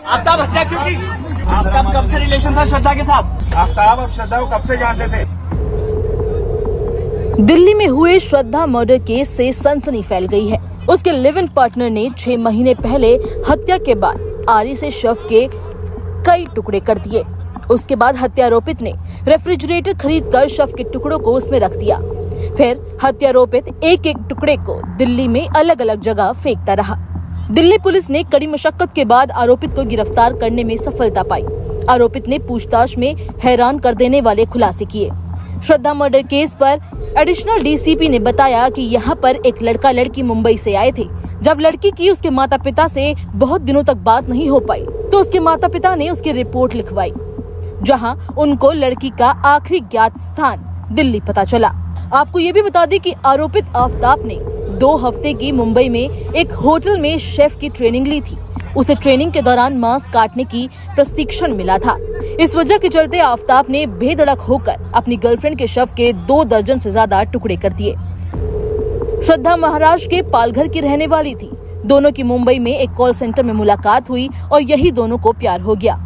आफ्ताब हत्या क्यों की? आफ्ताब कब से रिलेशन था श्रद्धा के साथ? आफ्ताब अब श्रद्धा को कब से जानते थे? दिल्ली में हुए श्रद्धा मर्डर केस से सनसनी फैल गई है। उसके लिव इन पार्टनर ने 6 महीने पहले हत्या के बाद आरी से शव के कई टुकड़े कर दिए। उसके बाद हत्यारोपित ने रेफ्रिजरेटर खरीदकर शव के टुकड़ों को उसमें रख दिया। फिर हत्यारोपित एक एक टुकड़े को दिल्ली में अलग अलग जगह फेंकता रहा। दिल्ली पुलिस ने कड़ी मशक्कत के बाद आरोपित को गिरफ्तार करने में सफलता पाई। आरोपित ने पूछताछ में हैरान कर देने वाले खुलासे किए। श्रद्धा मर्डर केस पर एडिशनल डीसीपी ने बताया कि यहाँ पर एक लड़का लड़की मुंबई से आए थे। जब लड़की की उसके माता पिता से बहुत दिनों तक बात नहीं हो पाई तो उसके माता पिता ने उसकी रिपोर्ट लिखवाई, जहां उनको लड़की का आखिरी ज्ञात स्थान दिल्ली पता चला। आपको ये भी बता दें कि आरोपित आफ्ताब ने 2 हफ्ते की मुंबई में एक होटल में शेफ की ट्रेनिंग ली थी। उसे ट्रेनिंग के दौरान मांस काटने की प्रशिक्षण मिला था। इस वजह के चलते आफ्ताब ने बेधड़क होकर अपनी गर्लफ्रेंड के शव के 2 दर्जन से ज्यादा टुकड़े कर दिए। श्रद्धा महाराष्ट्र के पालघर की रहने वाली थी। दोनों की मुंबई में एक कॉल सेंटर में मुलाकात हुई और यही दोनों को प्यार हो गया,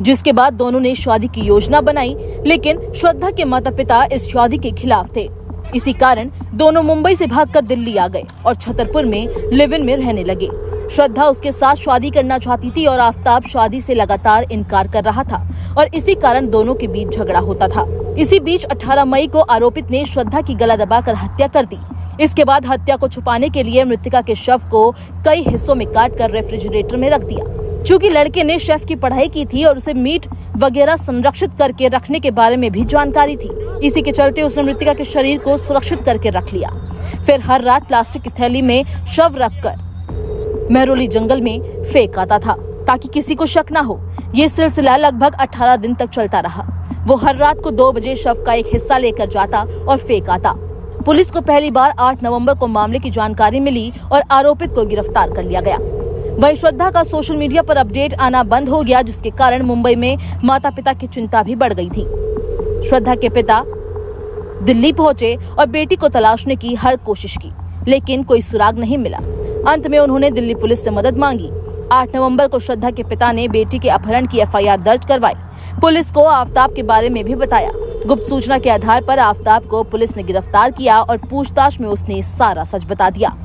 जिसके बाद दोनों ने शादी की योजना बनाई। लेकिन श्रद्धा के माता पिता इस शादी के खिलाफ थे। इसी कारण दोनों मुंबई से भागकर दिल्ली आ गए और छतरपुर में लिव इन में रहने लगे। श्रद्धा उसके साथ शादी करना चाहती थी और आफ्ताब शादी से लगातार इनकार कर रहा था और इसी कारण दोनों के बीच झगड़ा होता था। इसी बीच 18 मई को आरोपित ने श्रद्धा की गला दबाकर हत्या कर दी। इसके बाद हत्या को छुपाने के लिए मृतका के शव को कई हिस्सों में काटकर रेफ्रिजरेटर में रख दिया। चूँकि लड़के ने शेफ की पढ़ाई की थी और उसे मीट वगैरह संरक्षित करके रखने के बारे में भी जानकारी थी, इसी के चलते उसने मृतका के शरीर को सुरक्षित करके रख लिया। फिर हर रात प्लास्टिक की थैली में शव रखकर महरौली जंगल में फेंक आता था ताकि किसी को शक न हो। ये सिलसिला लगभग 18 दिन तक चलता रहा। वो हर रात को 2 बजे शव का एक हिस्सा लेकर जाता और फेंक आता। पुलिस को पहली बार 8 नवंबर को मामले की जानकारी मिली और आरोपित को गिरफ्तार कर लिया गया। वहीं श्रद्धा का सोशल मीडिया पर अपडेट आना बंद हो गया, जिसके कारण मुंबई में माता पिता की चिंता भी बढ़ गई थी। श्रद्धा के पिता दिल्ली पहुंचे और बेटी को तलाशने की हर कोशिश की, लेकिन कोई सुराग नहीं मिला। अंत में उन्होंने दिल्ली पुलिस से मदद मांगी। 8 नवंबर को श्रद्धा के पिता ने बेटी के अपहरण की FIR दर्ज करवाई। पुलिस को आफ्ताब के बारे में भी बताया। गुप्त सूचना के आधार पर आफ्ताब को पुलिस ने गिरफ्तार किया और पूछताछ में उसने सारा सच बता दिया।